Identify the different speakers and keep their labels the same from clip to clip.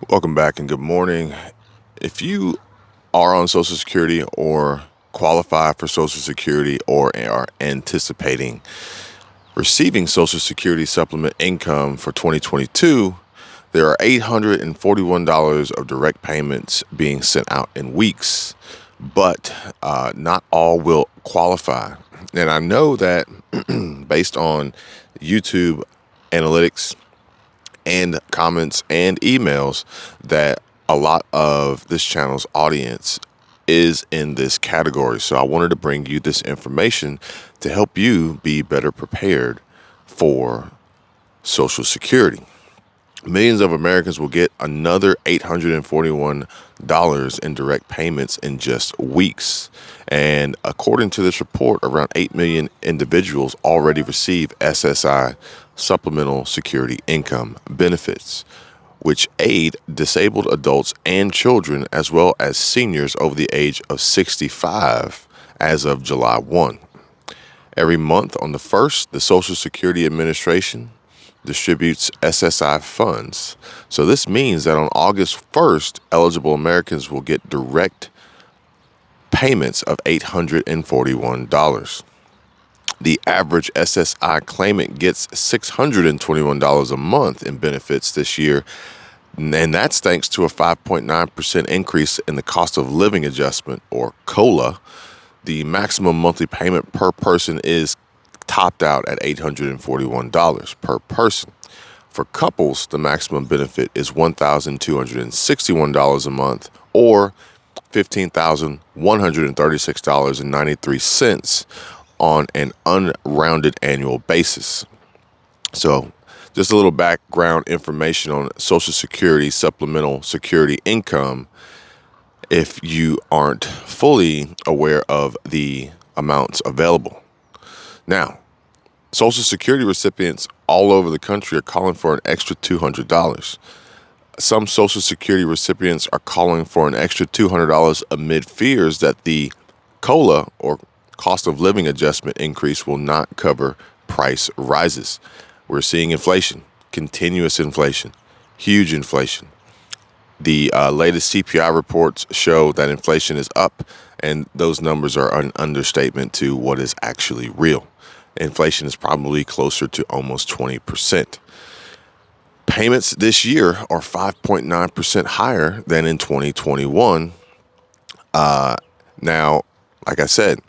Speaker 1: Welcome back and good morning. If you are on Social Security or qualify for Social Security or are anticipating receiving Social Security supplement income for 2022, there are $841 of direct payments being sent out in weeks, but not all will qualify. And I know that based on YouTube analytics and comments and emails that a lot of this channel's audience is in this category. So I wanted to bring you this information to help you be better prepared for Social Security. Millions of Americans will get another $841 in direct payments in just weeks. And according to this report, around 8 million individuals already receive SSI, Supplemental Security Income Benefits, which aid disabled adults and children as well as seniors over the age of 65 as of July 1. Every month on the 1st, the Social Security Administration distributes SSI funds. So this means that on August 1st, eligible Americans will get direct payments of $841. The average SSI claimant gets $621 a month in benefits this year, and that's thanks to a 5.9% increase in the cost of living adjustment, or COLA. The maximum monthly payment per person is topped out at $841 per person. For couples, the maximum benefit is $1,261 a month, or $15,136.93 on an unrounded annual basis. So, just a little background information on Social Security Supplemental Security Income if you aren't fully aware of the amounts available. Now, Social Security recipients all over the country are calling for an extra $200. Some Social Security recipients are calling for an extra $200 amid fears that the COLA, or cost of living adjustment increase, will not cover price rises. We're seeing inflation, continuous inflation, huge inflation. The latest CPI reports show that inflation is up, and those numbers are an understatement to what is actually real. Inflation is probably closer to almost 20%. Payments this year are 5.9% higher than in 2021. Now, like I said,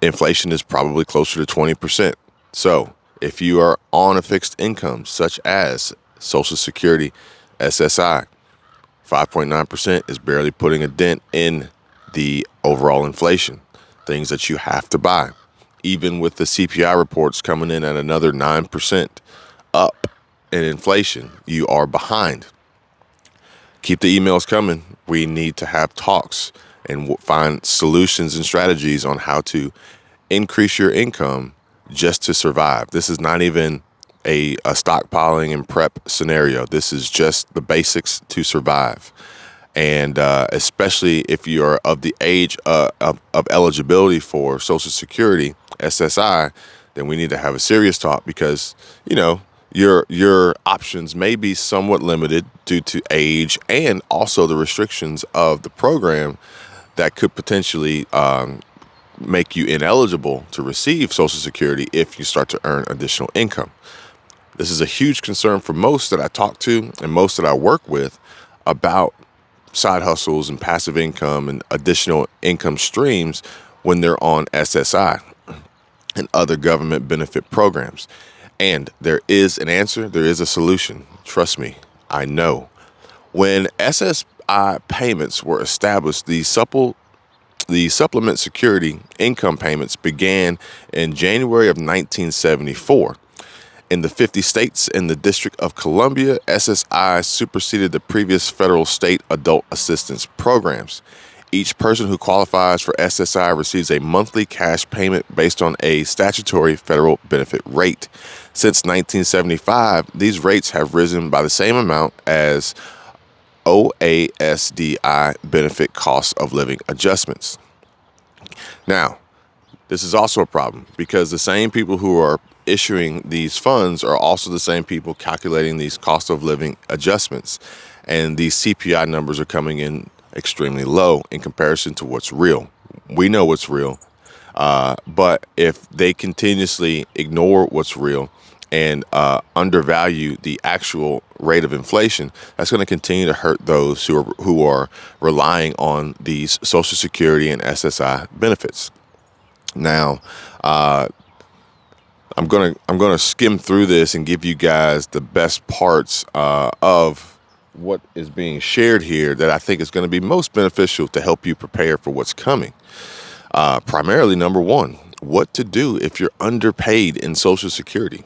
Speaker 1: inflation is probably closer to 20%. So if you are on a fixed income, such as Social Security, SSI, 5.9% is barely putting a dent in the overall inflation, things that you have to buy. Even with the CPI reports coming in at another 9% up in inflation, you are behind. Keep the emails coming. We need to have talks and find solutions and strategies on how to increase your income just to survive. This is not even a stockpiling and prep scenario. This is just the basics to survive. And especially if you're of the age of eligibility for Social Security, SSI, then we need to have a serious talk because, your options may be somewhat limited due to age and also the restrictions of the program that could potentially make you ineligible to receive Social Security if you start to earn additional income. This is a huge concern for most that I talk to and most that I work with about side hustles and passive income and additional income streams when they're on SSI and other government benefit programs. And there is an answer, there is a solution. Trust me, I know. When SSI payments were established, the supplement security income payments began in January of 1974. In the 50 states and the District of Columbia, SSI superseded the previous federal state adult assistance programs. Each person who qualifies for SSI receives a monthly cash payment based on a statutory federal benefit rate. Since 1975, these rates have risen by the same amount as OASDI benefit cost of living adjustments. Now, this is also a problem because the same people who are issuing these funds are also the same people calculating these cost of living adjustments. And these CPI numbers are coming in extremely low in comparison to what's real. We know what's real. But if they continuously ignore what's real and undervalue the actual rate of inflation, that's going to continue to hurt those who are relying on these Social Security and SSI benefits. Now, I'm gonna skim through this and give you guys the best parts of what is being shared here that I think is going to be most beneficial to help you prepare for what's coming. Primarily, number one, what to do if you're underpaid in Social Security.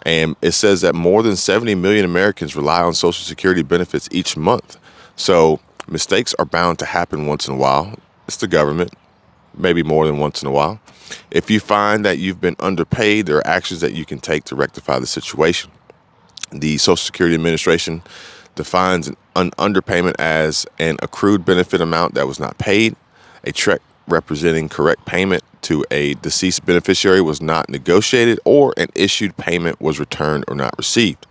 Speaker 1: And it says that more than 70 million Americans rely on Social Security benefits each month. So mistakes are bound to happen once in a while. It's the government, maybe more than once in a while. If you find that you've been underpaid, there are actions that you can take to rectify the situation. The Social Security Administration defines an underpayment as an accrued benefit amount that was not paid, a check representing correct payment to a deceased beneficiary was not negotiated, or an issued payment was returned or not received.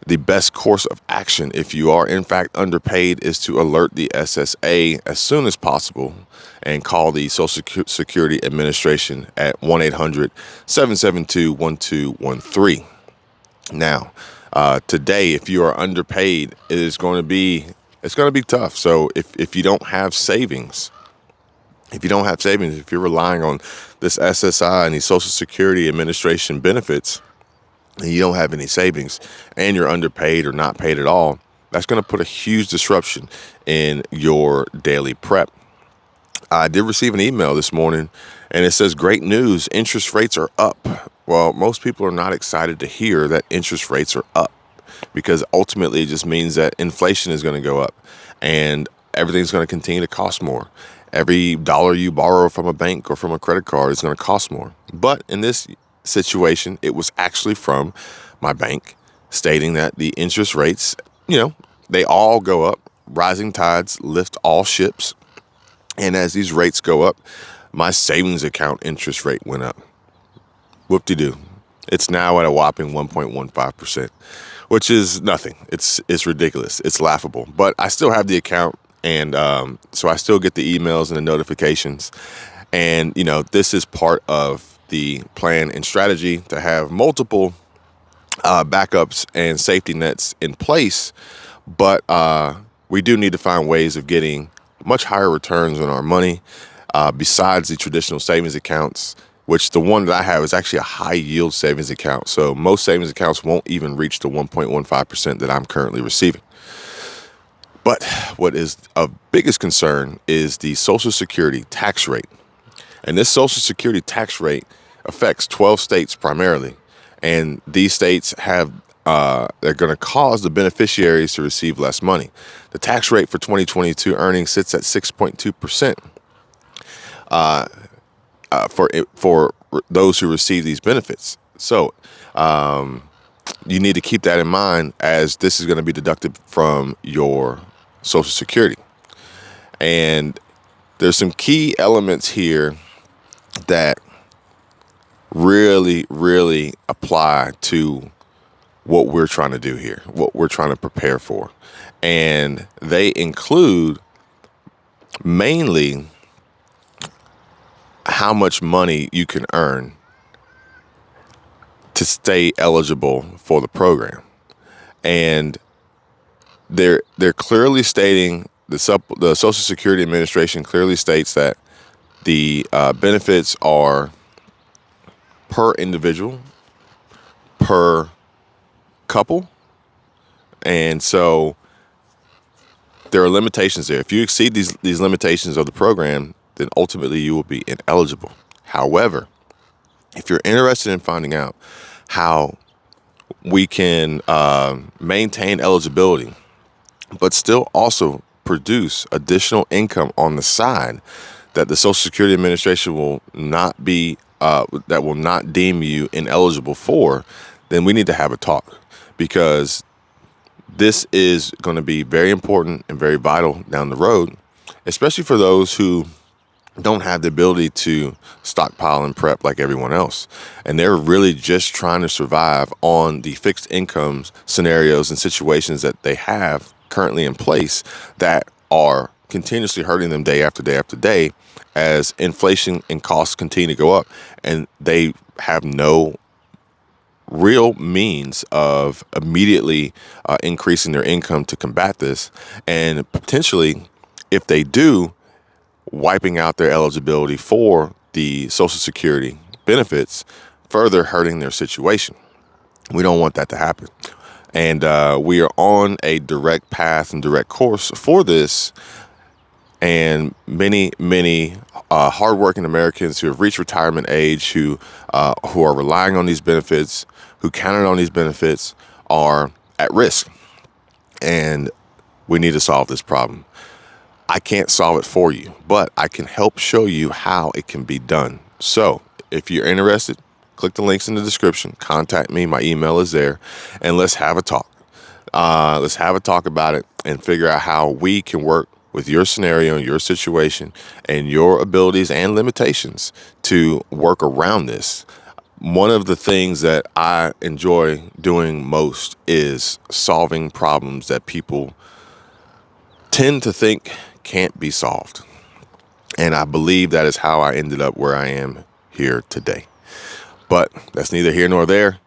Speaker 1: The best course of action if you are in fact underpaid is to alert the SSA as soon as possible and call the Social Security Administration at 1-800-772-1213. Now, today, if you are underpaid, it's going to be tough. So if you don't have savings, if you're relying on this SSI and these Social Security Administration benefits, and you don't have any savings, and you're underpaid or not paid at all, that's going to put a huge disruption in your daily prep. I did receive an email this morning, and it says, great news, interest rates are up. Well, most people are not excited to hear that interest rates are up, because ultimately it just means that inflation is going to go up and everything's going to continue to cost more. Every dollar you borrow from a bank or from a credit card is going to cost more. But in this situation, it was actually from my bank stating that the interest rates, they all go up. Rising tides lift all ships. And as these rates go up, my savings account interest rate went up. Whoop-de-doo. It's now at a whopping 1.15%, which is nothing. It's ridiculous. It's laughable. But I still have the account. And so I still get the emails and the notifications. And, this is part of the plan and strategy to have multiple backups and safety nets in place. But we do need to find ways of getting much higher returns on our money besides the traditional savings accounts, which the one that I have is actually a high yield savings account. So most savings accounts won't even reach the 1.15% that I'm currently receiving. But what is of biggest concern is the Social Security tax rate. And this Social Security tax rate affects 12 states primarily. And these states they're going to cause the beneficiaries to receive less money. The tax rate for 2022 earnings sits at 6.2% for those who receive these benefits. So you need to keep that in mind, as this is going to be deducted from your Social Security. And there's some key elements here that really, really apply to what we're trying to do here, what we're trying to prepare for. And they include mainly how much money you can earn to stay eligible for the program. And they're clearly stating, the Social Security Administration clearly states that the benefits are per individual, per couple. And so there are limitations there. If you exceed these limitations of the program, then ultimately you will be ineligible. However, if you're interested in finding out how we can maintain eligibility, but still also produce additional income on the side that the Social Security Administration will not deem you ineligible for, then we need to have a talk, because this is going to be very important and very vital down the road, especially for those who don't have the ability to stockpile and prep like everyone else. And they're really just trying to survive on the fixed incomes scenarios and situations that they have currently in place that are continuously hurting them day after day after day as inflation and costs continue to go up. And they have no real means of immediately increasing their income to combat this. And potentially, if they do, wiping out their eligibility for the Social Security benefits, further hurting their situation. We don't want that to happen. And we are on a direct path and direct course for this. And many hardworking Americans who have reached retirement age, who are relying on these benefits, who counted on these benefits, are at risk. And we need to solve this problem. I can't solve it for you, but I can help show you how it can be done. So if you're interested, click the links in the description, contact me. My email is there, and let's have a talk. Let's have a talk about it and figure out how we can work with your scenario, your situation, and your abilities and limitations to work around this. One of the things that I enjoy doing most is solving problems that people tend to think can't be solved. And I believe that is how I ended up where I am here today. But that's neither here nor there.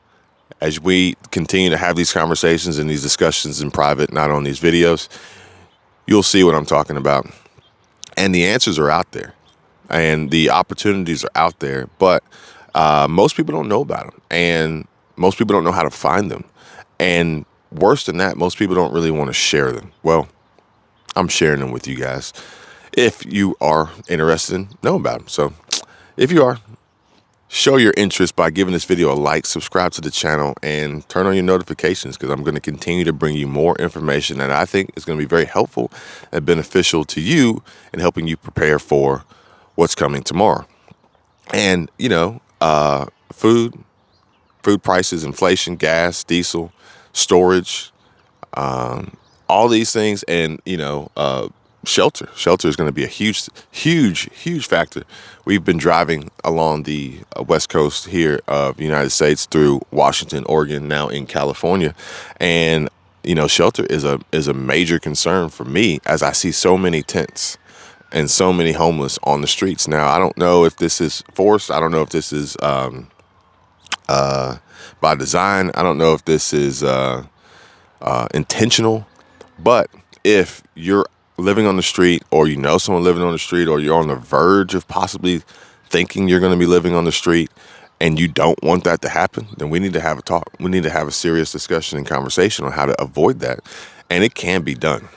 Speaker 1: As we continue to have these conversations and these discussions in private, not on these videos, you'll see what I'm talking about. And the answers are out there. And the opportunities are out there. But most people don't know about them. And most people don't know how to find them. And worse than that, most people don't really want to share them. Well, I'm sharing them with you guys if you are interested in knowing about them. So if you are, show your interest by giving this video a like, subscribe to the channel, and turn on your notifications, because I'm going to continue to bring you more information that I think is going to be very helpful and beneficial to you in helping you prepare for what's coming tomorrow. And, food prices, inflation, gas, diesel, storage, all these things, and shelter is going to be a huge factor. We've been driving along the west coast here of the United States through Washington, Oregon, now in California, and shelter is a major concern for me, as I see so many tents and so many homeless on the streets. Now, I don't know if this is forced. I don't know if this is by design. I don't know if this is intentional. But if you're living on the street, or someone living on the street, or you're on the verge of possibly thinking you're going to be living on the street, and you don't want that to happen, then we need to have a talk. We need to have a serious discussion and conversation on how to avoid that. And it can be done.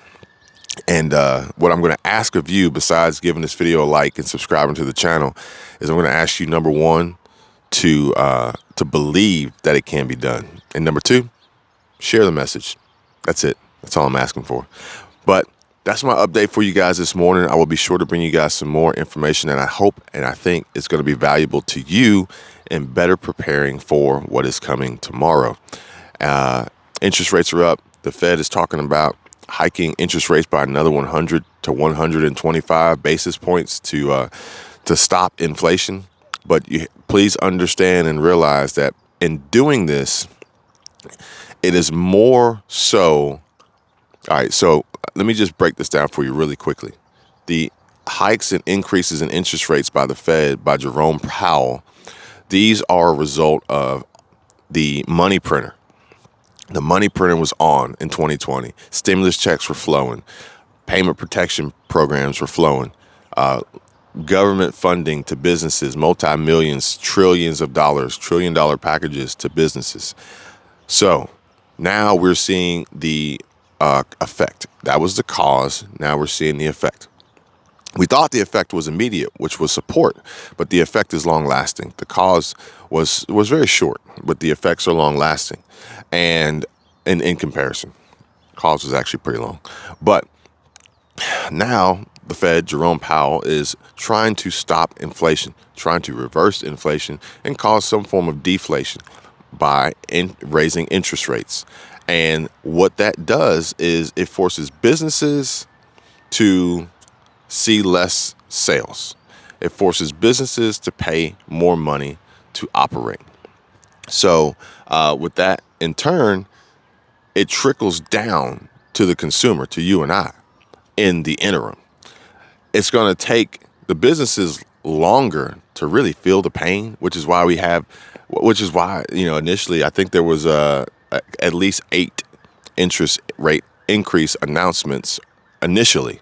Speaker 1: And what I'm going to ask of you, besides giving this video a like and subscribing to the channel, is I'm going to ask you, number one, to believe that it can be done. And number two, share the message. That's it. That's all I'm asking for. But that's my update for you guys this morning. I will be sure to bring you guys some more information that I hope and I think is going to be valuable to you in better preparing for what is coming tomorrow. Interest rates are up. The Fed is talking about hiking interest rates by another 100 to 125 basis points to stop inflation. But please understand and realize that in doing this, it is more so. All right, so let me just break this down for you really quickly. The hikes and increases in interest rates by the Fed, by Jerome Powell, these are a result of the money printer. The money printer was on in 2020. Stimulus checks were flowing. Payment protection programs were flowing. Government funding to businesses, multi-millions, trillions of dollars, trillion-dollar packages to businesses. So now we're seeing the effect. That was the cause. Now we're seeing the effect. We thought the effect was immediate, which was support, but the effect is long-lasting. The cause was very short, but the effects are long-lasting. And in comparison, cause was actually pretty long. But now the Fed, Jerome Powell, is trying to stop inflation, trying to reverse inflation and cause some form of deflation by raising interest rates. And what that does is it forces businesses to see less sales. it forces businesses to pay more money to operate. So with that, in turn, it trickles down to the consumer, to you and I, in the interim. It's going to take the businesses longer to really feel the pain, which is why, initially I think there was at least 8 interest rate increase announcements initially,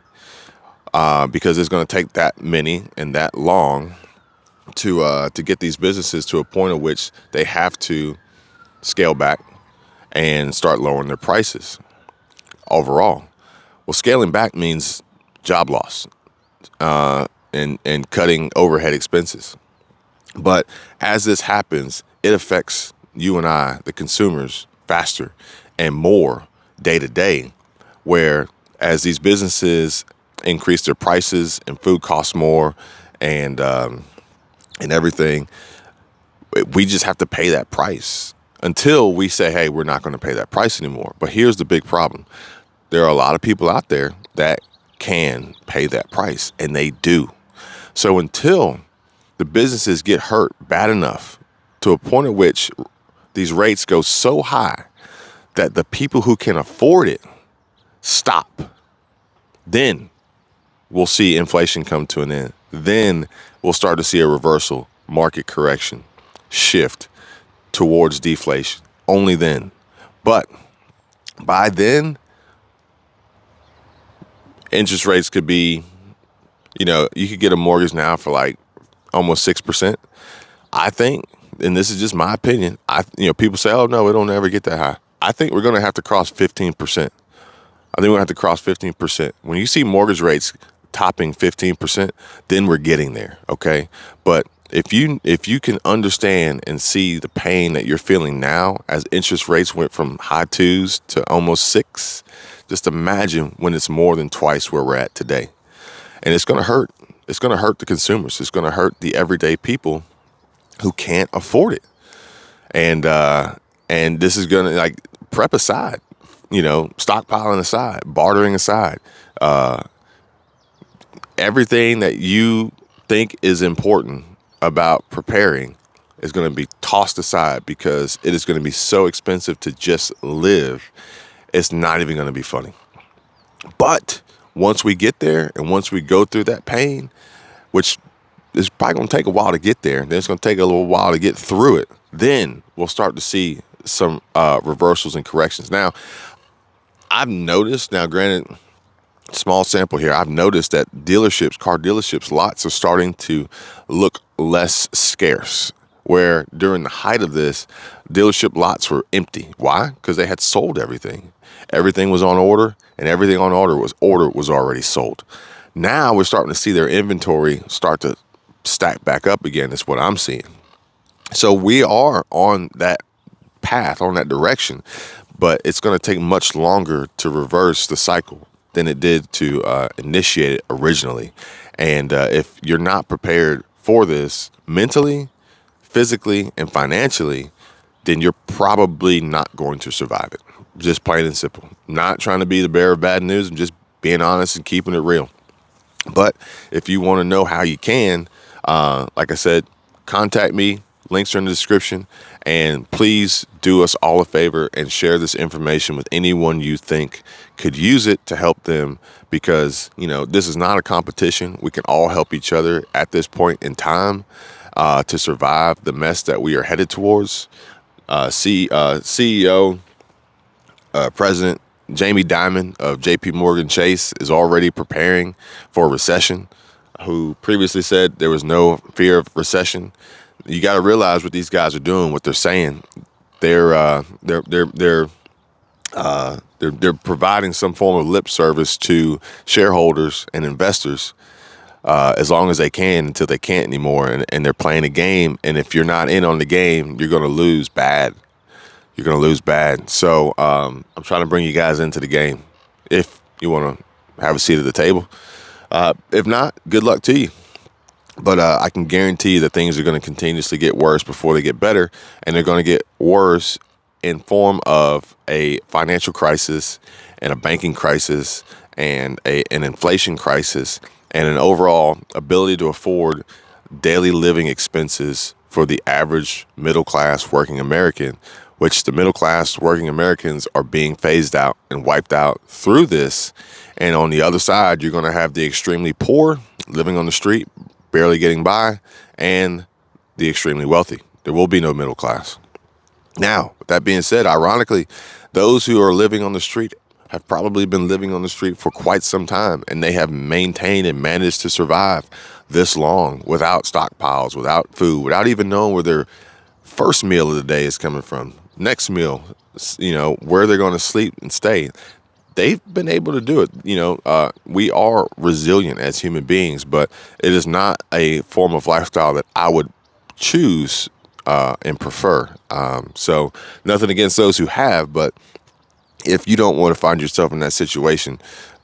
Speaker 1: because it's going to take that many and that long to get these businesses to a point at which they have to scale back and start lowering their prices overall. Well, scaling back means job loss, and cutting overhead expenses. But as this happens, it affects you and I, the consumers, faster and more day to day, where as these businesses increase their prices and food costs more and everything, we just have to pay that price until we say, hey, we're not going to pay that price anymore. But here's the big problem. There are a lot of people out there that can pay that price, and they do. So until the businesses get hurt bad enough to a point at which these rates go so high that the people who can afford it stop, then we'll see inflation come to an end. Then we'll start to see a reversal, market correction, shift towards deflation. Only then. But by then, interest rates could be, you could get a mortgage now for like almost 6%. I think, and this is just my opinion, people say, oh no, it'll never get that high. I think we're going to have to cross 15%. I think we're going to have to cross 15%. When you see mortgage rates topping 15%, then we're getting there, okay? But if you can understand and see the pain that you're feeling now as interest rates went from high 2s to almost 6, just imagine when it's more than twice where we're at today. And it's going to hurt. It's going to hurt the consumers. It's going to hurt the everyday people who can't afford it. And this is going to, like, prep aside, stockpiling aside, bartering aside, everything that you think is important about preparing is going to be tossed aside because it is going to be so expensive to just live. It's not even going to be funny. But once we get there and once we go through that pain, which is probably going to take a while to get there, then it's going to take a little while to get through it, then we'll start to see some reversals and corrections. Now, I've noticed, granted, small sample here, I've noticed that car dealerships, lots are starting to look less scarce, where during the height of this, dealership lots were empty. Why? Because they had sold everything. Everything was on order, and everything on order was already sold. Now we're starting to see their inventory start to stack back up again. Is what I'm seeing. So we are on that path, on that direction, but it's going to take much longer to reverse the cycle than it did to initiate it originally. And if you're not prepared for this mentally, physically, and financially, then you're probably not going to survive it. Just plain and simple. Not trying to be the bearer of bad news. I'm just being honest and keeping it real. But if you want to know how you can, like I said, contact me. Links are in the description. And please do us all a favor and share this information with anyone you think could use it to help them, because, this is not a competition. We can all help each other at this point in time to survive the mess that we are headed towards. CEO, President Jamie Dimon of JP Morgan Chase is already preparing for a recession, who previously said there was no fear of recession. You got to realize what these guys are doing, what they're saying. They're providing some form of lip service to shareholders and investors as long as they can until they can't anymore, and they're playing a game. And if you're not in on the game, you're going to lose bad. You're going to lose bad. So I'm trying to bring you guys into the game if you want to have a seat at the table. If not, good luck to you. But I can guarantee you that things are going to continuously get worse before they get better, and they're going to get worse in form of a financial crisis and a banking crisis and an inflation crisis and an overall ability to afford daily living expenses for the average middle class working American, which the middle class working Americans are being phased out and wiped out through this. And on the other side, you're going to have the extremely poor living on the street, barely getting by, and the extremely wealthy. There will be no middle class. Now, with that being said, ironically, those who are living on the street have probably been living on the street for quite some time, and they have maintained and managed to survive this long without stockpiles, without food, without even knowing where their first meal of the day is coming from, next meal, where they're going to sleep and stay. They've been able to do it. We are resilient as human beings, but it is not a form of lifestyle that I would choose and prefer. So nothing against those who have, but if you don't want to find yourself in that situation,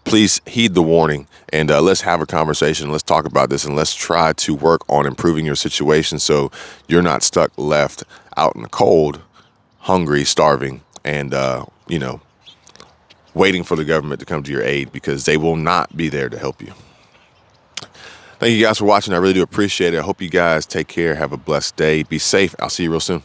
Speaker 1: please heed the warning and let's have a conversation. Let's talk about this and let's try to work on improving your situation so you're not stuck left out in the cold, hungry, starving, and, waiting for the government to come to your aid, because they will not be there to help you. Thank you guys for watching. I really do appreciate it. I hope you guys take care. Have a blessed day. Be safe. I'll see you real soon.